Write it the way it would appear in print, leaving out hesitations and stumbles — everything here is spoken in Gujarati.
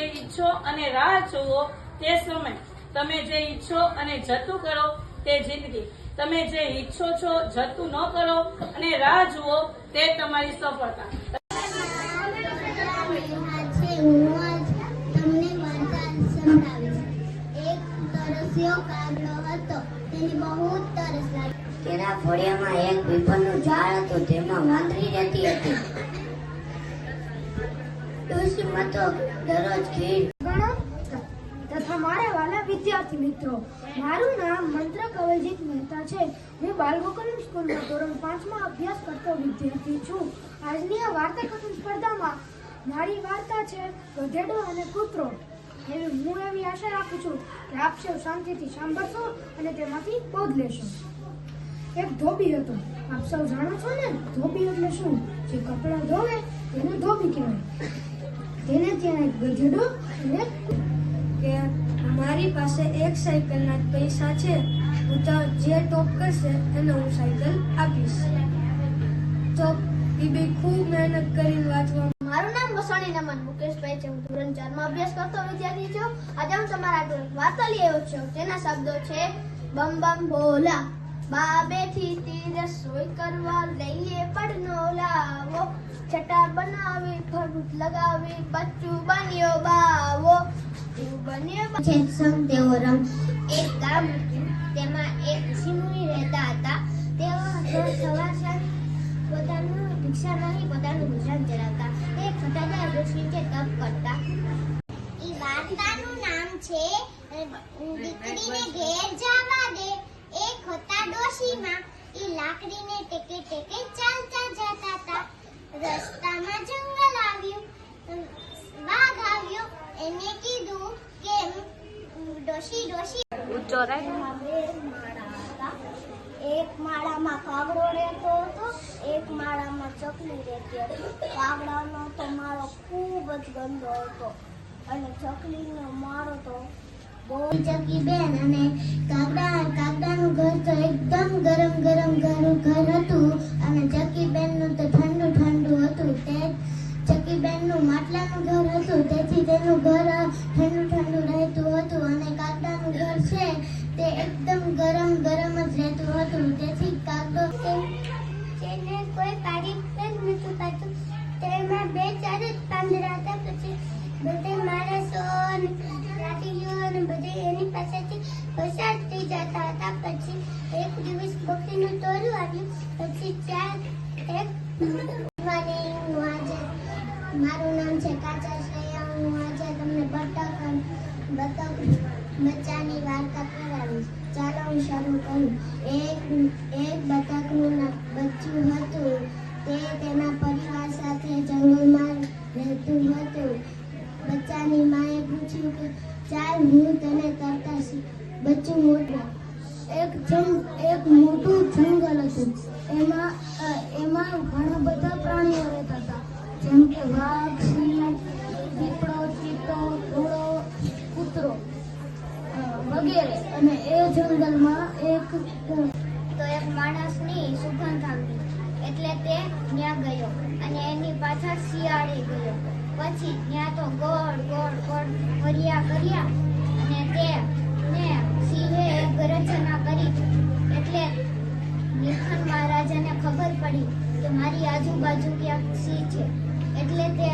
ઈચ્છો અને રાહ જુઓ તે સમય, તમે જે ઈચ્છો અને જતું કરો તે જિંદગી, તમે જે ઈચ્છો છો જતું ન કરો અને રાહ જુઓ તે તમારી સફળતા. તમને વાર્તા સંભળાવીશ. એક તરસ્યો કાગડો હતો, તેને બહુ તરસ લાગી. તેના ફળિયામાં એક પીપળનું ઝાડ હતું, તેમાં વાંદરી રહેતી હતી. ડોશીમાં તો દરરોજ ખીર તથા મારા વાલા વિદ્યાર્થી મિત્રો, મારું નામ મંત્ર કવલજીત મહેતા છે. હું બાલગોકુલમ સ્કૂલમાં ધોરણ 5માં અભ્યાસ કરતો વિદ્યાર્થી છું. આજની આ વાર્તા કથન સ્પર્ધામાં મારી વાર્તા છે ગધેડો અને કૂતરો. હું એવી આશા રાખું છું કે આપ સૌ શાંતિથી સાંભળશો અને તેમાંથી બોધ લેશો. એક ધોબી હતો. આપ સૌ જાણો છો ને, ધોબી એટલે શું? જે કપડાં ધોવે તેને ધોબી કહેવાય. તેને ત્યાં એક ગધેડો અને કે મારી પાસે એક સાયકલના પૈસા છે, તો જે ટોપ કરશે એને હું સાયકલ આપીશ. તો એ બે ખૂબ મહેનત કરીને વાંચવા. મારું નામ વસાણી નમન મુકેશભાઈ છે. હું ધોરણ 4માં અભ્યાસ કરતો વિદ્યાર્થી છું. આજે હું તમારા આગળ વાર્તા લઈ આવ્યો છું. તેના શબ્દો છે બમ બમ ભોલા, બા બેઠી તી રસોઈ કરવા, લઈએ પડનો લાવો, છટા બનાવી ફરૂટ લગાવી, બચ્ચું બન્યો બાવો. તેઓ રંગ. એક ગામ હતું, તેમાં એક ઋષિમુનિ રહેતા હતા. તેઓ સવાર સાંજ પોતાનું ભિક્ષા માંગી પોતાનું ગુજરાન ચલાવતા. એક ખટાદાર વૃક્ષ નીચે તપ કરતા. ઈ વાર્તાનું નામ છે દીકરીને ઘેર જવા દે. એક હતા ડોશીમાં, ઈ લાકડીને ટેકે ટેકે ચાલતા જતા હતા. રસ્તામાં જંગલ આવ્યું, વાઘ આવ્યો. એને કીધું કે ડોશી ડોશી. એક માળામાં કાગડો રહેતો હતો, એક માળામાં ચકલી રહેતી હતી. કાગડાનો તો માળો ખૂબ જ ગંદો હતો અને ચકલીનો માળો તો બહુ. ચકી બેન અને કાગડાનું ઘર તો એકદમ ગરમ ગરમ ઘર હતું અને ચકી બેનનું તો ઠંડુ ઠંડુ હતું. તે ચકી બેનનું માટલાનું ઘર હતું, તેથી તેનું ઘર ઠંડુ ઠંડુ રહેતું હતું. અને કાગડાનું ઘર છે તે એકદમ ગરમ ગરમ જ રહેતું હતું. તેથી કાગડો તેને કોઈ પાડી નતું પાડતું. તેમાં બે ચાર જ પાંદડા હતા. પછી બધે માણસો લાઠીઓ અને બધે એની પાસેથી પસાર થઈ જતા હતા. પછી એક દિવસ બકરીનું ટોળું આવ્યું. પછી એક મારું નામ છે કાચા શ્રેયા. હું આજે તમને બતક બચ્ચાની વાર્તા કરાવીશ. ચાલો હું શરૂ કરું. એક બતકનું બચ્ચું હતું. તે તેના પરિવાર સાથે જંગલમાં રહેતું હતું. બચ્ચાની માએ પૂછ્યું કે ચાલ હું તને તરતા શીખવું. બચ્ચું મોટું. એક મોટું જંગલ હતું. એમાં ઘણા બધા પ્રાણીઓ રહેતા હતા, જેમ કે વાઘ, સિંહ, દીપડો, ચિત્તો, ઘોડો, કૂતરો વગેરે. અને એ જંગલમાં એક માણસની સુગંધ આવી, એટલે તે ત્યાં ગયો અને એની પાછળ શિયાળે ગયો. પછી ત્યાં તો ગોળ ગોળ ગોળ કર્યા અને તેને સિંહે એક ગર્જના કરી. એટલે નીલકંઠ મહારાજાને ખબર પડી કે મારી આજુબાજુ ક્યાંક સિંહ છે. એટલે તે